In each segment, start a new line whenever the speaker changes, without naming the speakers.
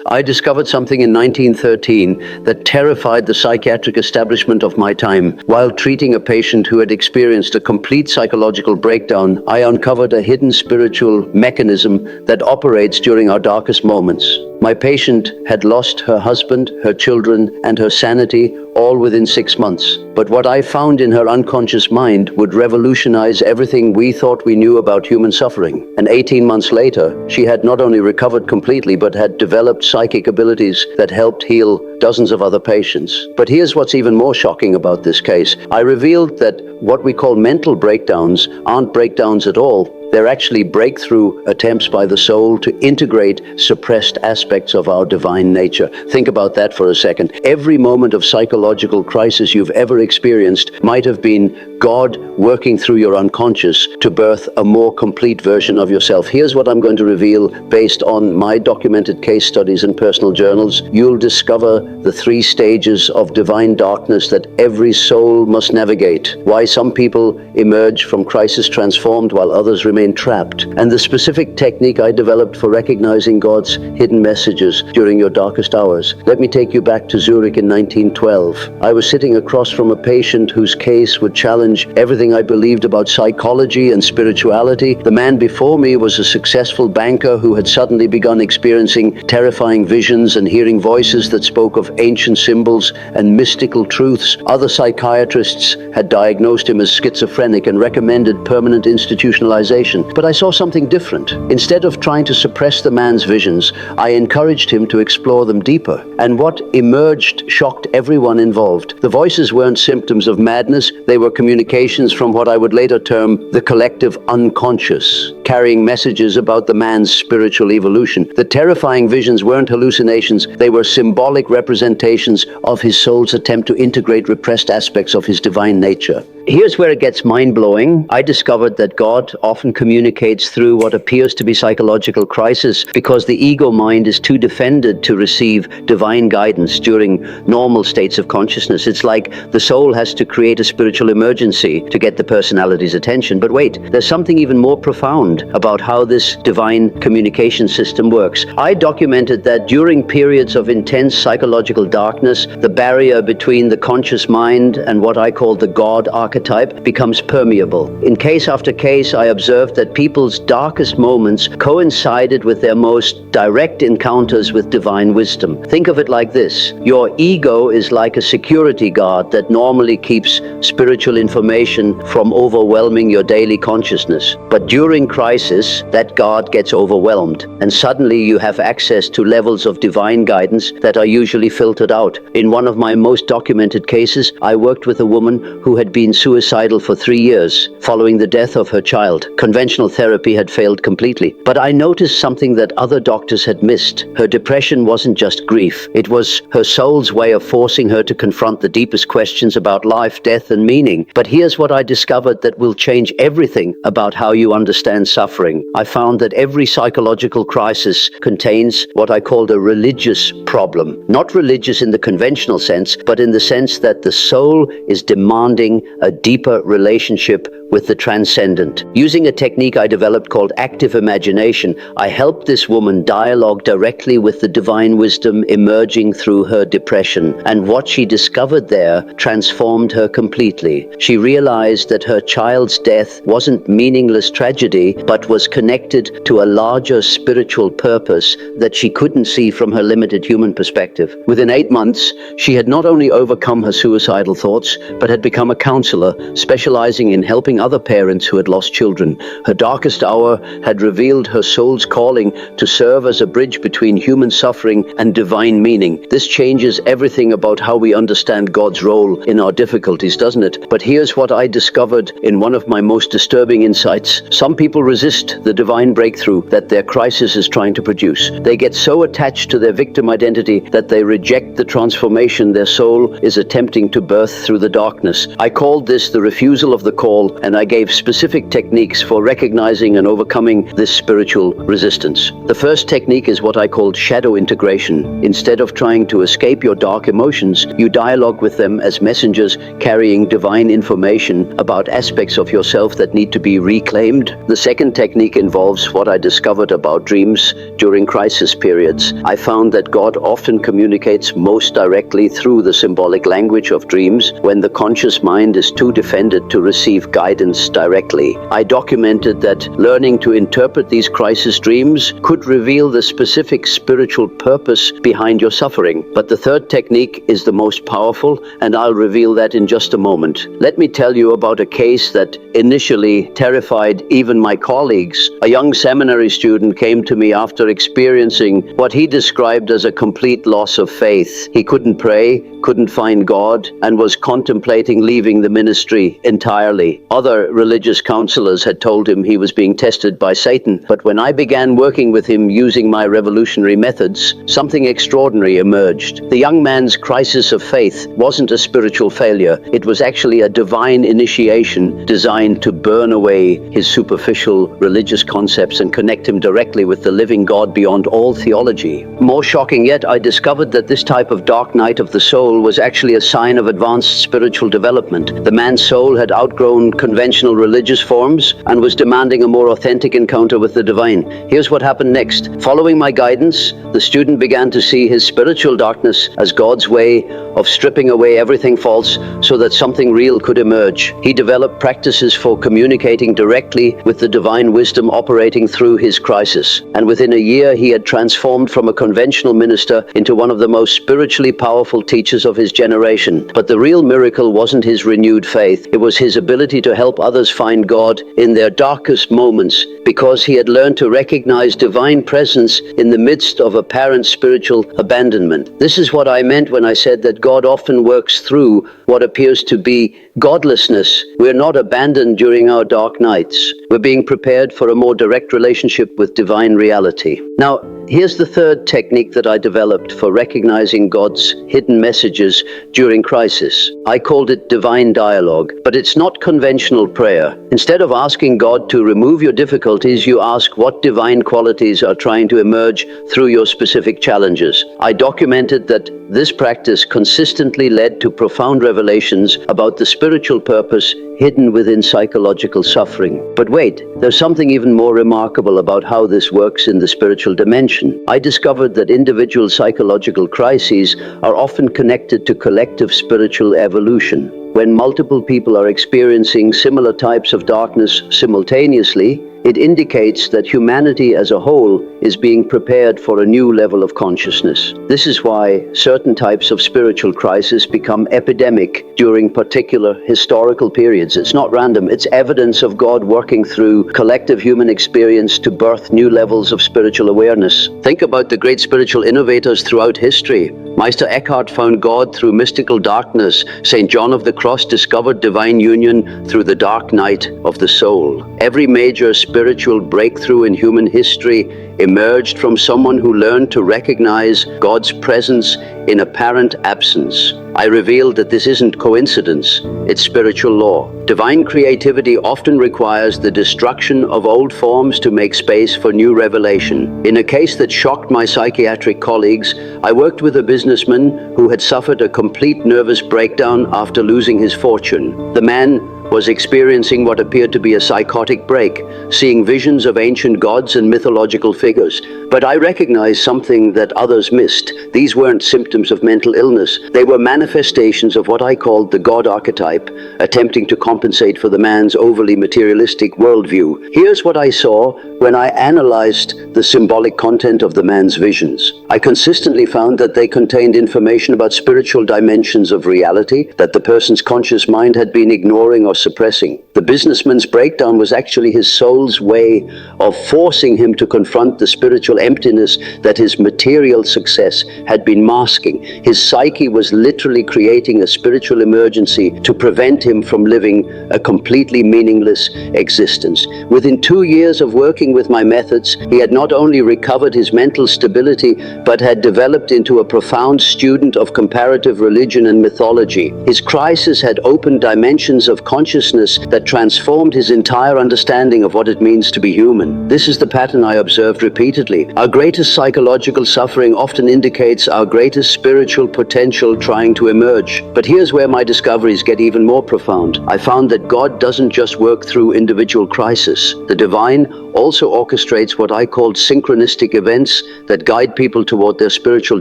I discovered something in 1913 that terrified the psychiatric establishment of my time. While treating a patient who had experienced a complete psychological breakdown, I uncovered a hidden spiritual mechanism that operates during our darkest moments. My patient had lost her husband, her children, and her sanity all within 6 months. But what I found in her unconscious mind would revolutionize everything we thought we knew about human suffering. And 18 months later, she had not only recovered completely, but had developed psychic abilities that helped heal dozens of other patients. But here's what's even more shocking about this case. I revealed that what we call mental breakdowns aren't breakdowns at all. They're actually breakthrough attempts by the soul to integrate suppressed aspects of our divine nature. Think about that for a second. Every moment of psychological crisis you've ever experienced might have been God working through your unconscious to birth a more complete version of yourself. Here's what I'm going to reveal based on my documented case studies and personal journals. You'll discover the 3 stages of divine darkness that every soul must navigate. Why some people emerge from crisis transformed while others remain trapped, and the specific technique I developed for recognizing God's hidden messages during your darkest hours. Let me take you back to Zurich in 1912. I was sitting across from a patient whose case would challenge everything I believed about psychology and spirituality. The man before me was a successful banker who had suddenly begun experiencing terrifying visions and hearing voices that spoke of ancient symbols and mystical truths. Other psychiatrists had diagnosed him as schizophrenic and recommended permanent institutionalization. But I saw something different. Instead of trying to suppress the man's visions, I encouraged him to explore them deeper. And what emerged shocked everyone involved. The voices weren't symptoms of madness, they were communications from what I would later term the collective unconscious, carrying messages about the man's spiritual evolution. The terrifying visions weren't hallucinations, they were symbolic representations of his soul's attempt to integrate repressed aspects of his divine nature. Here's where it gets mind-blowing. I discovered that God often communicates through what appears to be psychological crisis because the ego mind is too defended to receive divine guidance during normal states of consciousness. It's like the soul has to create a spiritual emergency to get the personality's attention. But wait, there's something even more profound about how this divine communication system works. I documented that during periods of intense psychological darkness, the barrier between the conscious mind and what I call the God archetype becomes permeable. In case after case, I observed that people's darkest moments coincided with their most direct encounters with divine wisdom. Think of it like this. Your ego is like a security guard that normally keeps spiritual information from overwhelming your daily consciousness. But during crisis, that guard gets overwhelmed, and suddenly you have access to levels of divine guidance that are usually filtered out. In one of my most documented cases, I worked with a woman who had been suicidal for 3 years following the death of her child. Conventional therapy had failed completely. But I noticed something that other doctors had missed. Her depression wasn't just grief. It was her soul's way of forcing her to confront the deepest questions about life, death, and meaning. But here's what I discovered that will change everything about how you understand suffering. I found that every psychological crisis contains what I called a religious problem. Not religious in the conventional sense, but in the sense that the soul is demanding a deeper relationship with the transcendent. Using a technique I developed called active imagination, I helped this woman dialogue directly with the divine wisdom emerging through her depression. And what she discovered there transformed her completely. She realized that her child's death wasn't meaningless tragedy, but was connected to a larger spiritual purpose that she couldn't see from her limited human perspective. Within 8 months, she had not only overcome her suicidal thoughts, but had become a counselor specializing in helping other parents who had lost children. Her darkest hour had revealed her soul's calling to serve as a bridge between human suffering and divine meaning. This changes everything about how we understand God's role in our difficulties, doesn't it? But here's what I discovered in one of my most disturbing insights. Some people resist the divine breakthrough that their crisis is trying to produce. They get so attached to their victim identity that they reject the transformation their soul is attempting to birth through the darkness. I called this the refusal of the call, and I gave specific techniques for recognizing and overcoming this spiritual resistance. The first technique is what I called shadow integration. Instead of trying to escape your dark emotions, you dialogue with them as messengers carrying divine information about aspects of yourself that need to be reclaimed. The second technique involves what I discovered about dreams during crisis periods. I found that God often communicates most directly through the symbolic language of dreams when the conscious mind is too defended to receive guidance directly. I documented that learning to interpret these crisis dreams could reveal the specific spiritual purpose behind your suffering. But the third technique is the most powerful, and I'll reveal that in just a moment. Let me tell you about a case that initially terrified even my colleagues. A young seminary student came to me after experiencing what he described as a complete loss of faith. He couldn't pray, couldn't find God, and was contemplating leaving the ministry entirely. Other religious counselors had told him he was being tested by Satan, but when I began working with him using my revolutionary methods, something extraordinary emerged. The young man's crisis of faith wasn't a spiritual failure. It was actually a divine initiation designed to burn away his superficial religious concepts and connect him directly with the living God beyond all theology. More shocking yet, I discovered that this type of dark night of the soul was actually a sign of advanced spiritual development. The man's soul had outgrown conventional religious forms and was demanding a more authentic encounter with the divine. Here's what happened next. Following my guidance, the student began to see his spiritual darkness as God's way of stripping away everything false so that something real could emerge. He developed practices for communicating directly with the divine wisdom operating through his crisis. And within a year, he had transformed from a conventional minister into one of the most spiritually powerful teachers of his generation. But the real miracle wasn't his renewed faith. It was his ability to help others find God in their darkest moments, because he had learned to recognize divine presence in the midst of apparent spiritual abandonment. This is what I meant when I said that God often works through what appears to be godlessness. We're not abandoned during our dark nights. We're being prepared for a more direct relationship with divine reality. Now, here's the third technique that I developed for recognizing God's hidden messages during crisis. I called it divine dialogue, but it's not conventional prayer. Instead of asking God to remove your difficulties, you ask what divine qualities are trying to emerge through your specific challenges. I documented that this practice consistently led to profound revelations about the spiritual purpose hidden within psychological suffering. But wait, there's something even more remarkable about how this works in the spiritual dimension. I discovered that individual psychological crises are often connected to collective spiritual evolution. When multiple people are experiencing similar types of darkness simultaneously, it indicates that humanity as a whole is being prepared for a new level of consciousness. This is why certain types of spiritual crisis become epidemic during particular historical periods. It's not random. It's evidence of God working through collective human experience to birth new levels of spiritual awareness. Think about the great spiritual innovators throughout history. Meister Eckhart found God through mystical darkness. St. John of the Cross discovered divine union through the dark night of the soul. Every major spiritual breakthrough in human history emerged from someone who learned to recognize God's presence in apparent absence. I revealed that this isn't coincidence, it's spiritual law. Divine creativity often requires the destruction of old forms to make space for new revelation. In a case that shocked my psychiatric colleagues, I worked with a businessman who had suffered a complete nervous breakdown after losing his fortune. The man was experiencing what appeared to be a psychotic break, seeing visions of ancient gods and mythological figures. But I recognized something that others missed. These weren't symptoms of mental illness. They were manifestations of what I called the God archetype, attempting to compensate for the man's overly materialistic worldview. Here's what I saw when I analyzed the symbolic content of the man's visions. I consistently found that they contained information about spiritual dimensions of reality that the person's conscious mind had been ignoring or suppressing. The businessman's breakdown was actually his soul's way of forcing him to confront the spiritual emptiness that his material success had been masking. His psyche was literally creating a spiritual emergency to prevent him from living a completely meaningless existence. Within 2 years of working with my methods, he had not only recovered his mental stability, but had developed into a profound student of comparative religion and mythology. His crisis had opened dimensions of consciousness consciousness that transformed his entire understanding of what it means to be human. This is the pattern I observed repeatedly. Our greatest psychological suffering often indicates our greatest spiritual potential trying to emerge. But here's where my discoveries get even more profound. I found that God doesn't just work through individual crises. The divine also orchestrates what I called synchronistic events that guide people toward their spiritual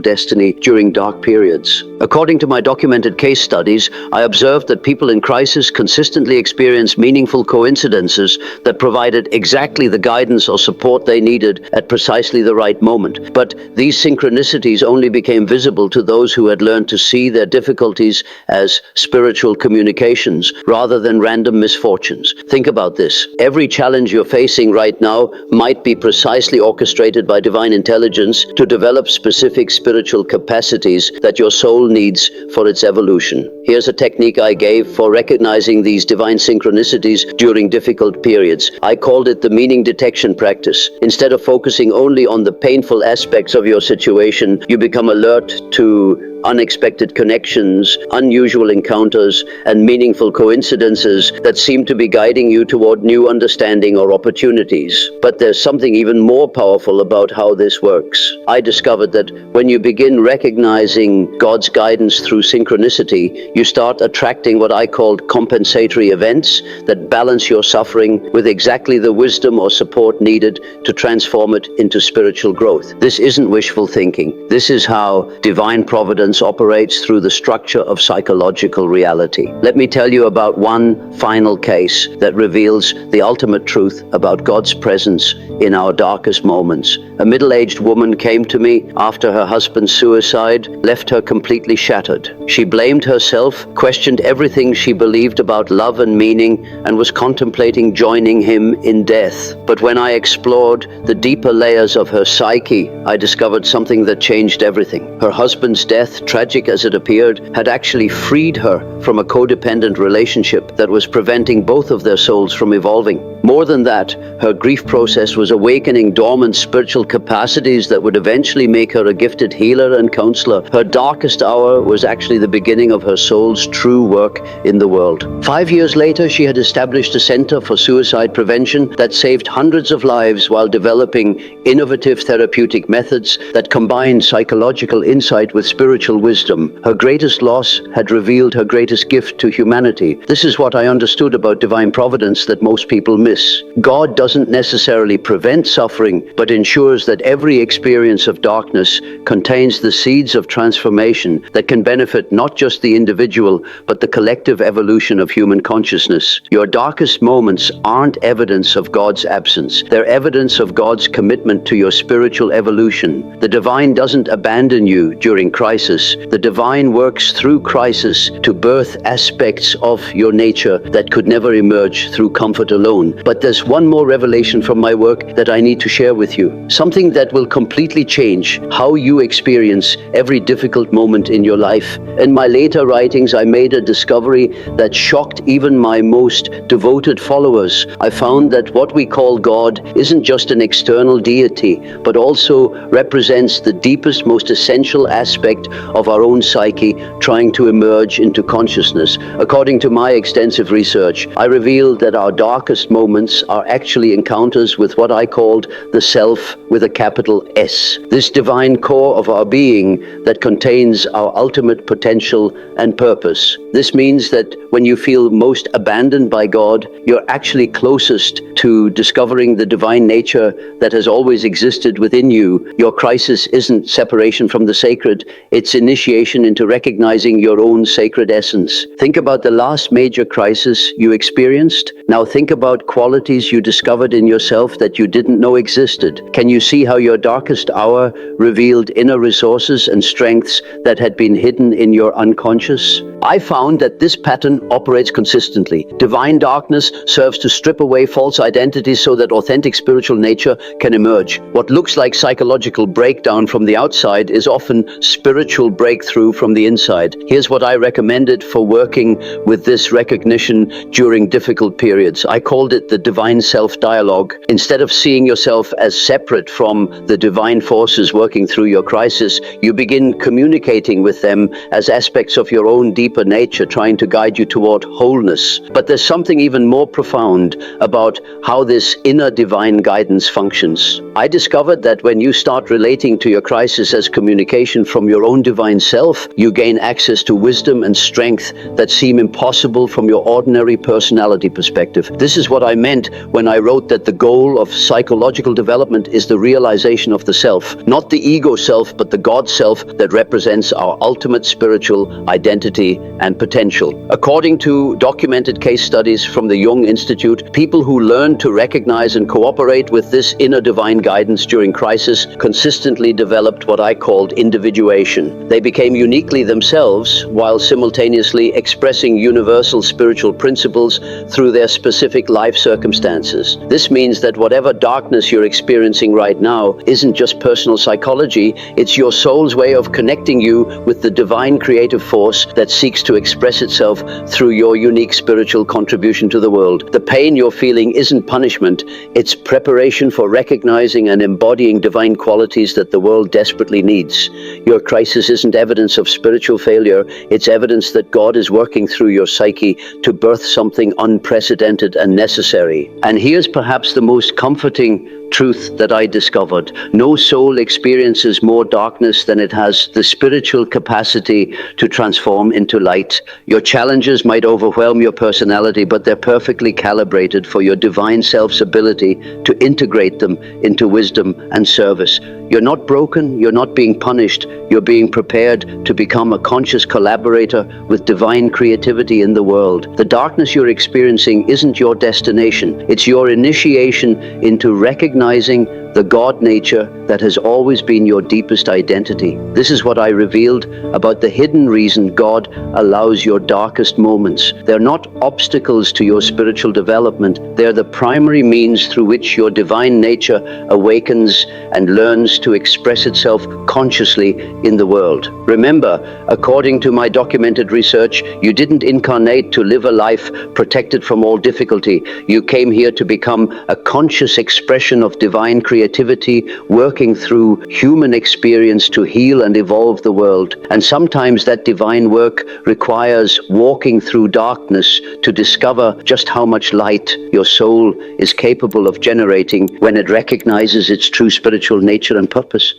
destiny during dark periods. According to my documented case studies, I observed that people in crisis consistently experienced meaningful coincidences that provided exactly the guidance or support they needed at precisely the right moment. But these synchronicities only became visible to those who had learned to see their difficulties as spiritual communications rather than random misfortunes. Think about this. Every challenge you're facing right now might be precisely orchestrated by divine intelligence to develop specific spiritual capacities that your soul needs for its evolution. Here's a technique I gave for recognizing these divine synchronicities during difficult periods. I called it the meaning detection practice. Instead of focusing only on the painful aspects of your situation, you become alert to unexpected connections, unusual encounters, and meaningful coincidences that seem to be guiding you toward new understanding or opportunities. But there's something even more powerful about how this works. I discovered that when you begin recognizing God's guidance through synchronicity, you start attracting what I called compensatory events that balance your suffering with exactly the wisdom or support needed to transform it into spiritual growth. This isn't wishful thinking. This is how divine providence operates through the structure of psychological reality. Let me tell you about one final case that reveals the ultimate truth about God's presence in our darkest moments. A middle-aged woman came to me after her husband's suicide left her completely shattered. She blamed herself, questioned everything she believed about love and meaning, and was contemplating joining him in death. But when I explored the deeper layers of her psyche, I discovered something that changed everything. Her husband's death, tragic as it appeared, had actually freed her from a codependent relationship that was preventing both of their souls from evolving. More than that, her grief process was awakening dormant spiritual capacities that would eventually make her a gifted healer and counselor. Her darkest hour was actually the beginning of her soul's true work in the world. 5 years later, she had established a center for suicide prevention that saved hundreds of lives while developing innovative therapeutic methods that combined psychological insight with spiritual wisdom. Her greatest loss had revealed her greatest gift to humanity. This is what I understood about divine providence that most people miss. God doesn't necessarily prevent suffering, but ensures that every experience of darkness contains the seeds of transformation that can benefit not just the individual, but the collective evolution of human consciousness. Your darkest moments aren't evidence of God's absence. They're evidence of God's commitment to your spiritual evolution. The divine doesn't abandon you during crisis. The divine works through crisis to birth aspects of your nature that could never emerge through comfort alone. But there's one more revelation from my work that I need to share with you. Something that will completely change how you experience every difficult moment in your life. In my later writings, I made a discovery that shocked even my most devoted followers. I found that what we call God isn't just an external deity, but also represents the deepest, most essential aspect of our own psyche trying to emerge into consciousness. According to my extensive research, I revealed that our darkest moments are actually encounters with what I called the self with a capital S. This divine core of our being that contains our ultimate potential and purpose. This means that when you feel most abandoned by God, you're actually closest to discovering the divine nature that has always existed within you. Your crisis isn't separation from the sacred, it's initiation into recognizing your own sacred essence. Think about the last major crisis you experienced. Now think about qualities you discovered in yourself that you didn't know existed. Can you see how your darkest hour revealed inner resources and strengths that had been hidden in your unconscious? I found that this pattern operates consistently. Divine darkness serves to strip away false identities so that authentic spiritual nature can emerge. What looks like psychological breakdown from the outside is often spiritual breakthrough from the inside. Here's what I recommended for working with this recognition during difficult periods. I called it with the divine self dialogue. Instead of seeing yourself as separate from the divine forces working through your crisis, you begin communicating with them as aspects of your own deeper nature, trying to guide you toward wholeness. But there's something even more profound about how this inner divine guidance functions. I discovered that when you start relating to your crisis as communication from your own divine self, you gain access to wisdom and strength that seem impossible from your ordinary personality perspective. This is what I meant when I wrote that the goal of psychological development is the realization of the self, not the ego self, but the God self that represents our ultimate spiritual identity and potential. According to documented case studies from the Jung Institute, people who learn to recognize and cooperate with this inner divine guidance during crisis consistently developed what I called individuation. They became uniquely themselves while simultaneously expressing universal spiritual principles through their specific life circumstances. This means that whatever darkness you're experiencing right now isn't just personal psychology, it's your soul's way of connecting you with the divine creative force that seeks to express itself through your unique spiritual contribution to the world. The pain you're feeling isn't punishment, it's preparation for recognizing and embodying divine qualities that the world desperately needs. Your crisis isn't evidence of spiritual failure, it's evidence that God is working through your psyche to birth something unprecedented and necessary. And here's perhaps the most comforting truth that I discovered. No soul experiences more darkness than it has the spiritual capacity to transform into light. Your challenges might overwhelm your personality, but they're perfectly calibrated for your divine self's ability to integrate them into wisdom and service. You're not broken, you're not being punished, you're being prepared to become a conscious collaborator with divine creativity in the world. The darkness you're experiencing isn't your destination, it's your initiation into recognizing the God nature that has always been your deepest identity. This is what I revealed about the hidden reason God allows your darkest moments. They're not obstacles to your spiritual development. They're the primary means through which your divine nature awakens and learns to express itself consciously in the world. Remember, according to my documented research, you didn't incarnate to live a life protected from all difficulty. You came here to become a conscious expression of divine creativity, working through human experience to heal and evolve the world. And sometimes that divine work requires walking through darkness to discover just how much light your soul is capable of generating when it recognizes its true spiritual nature and purpose.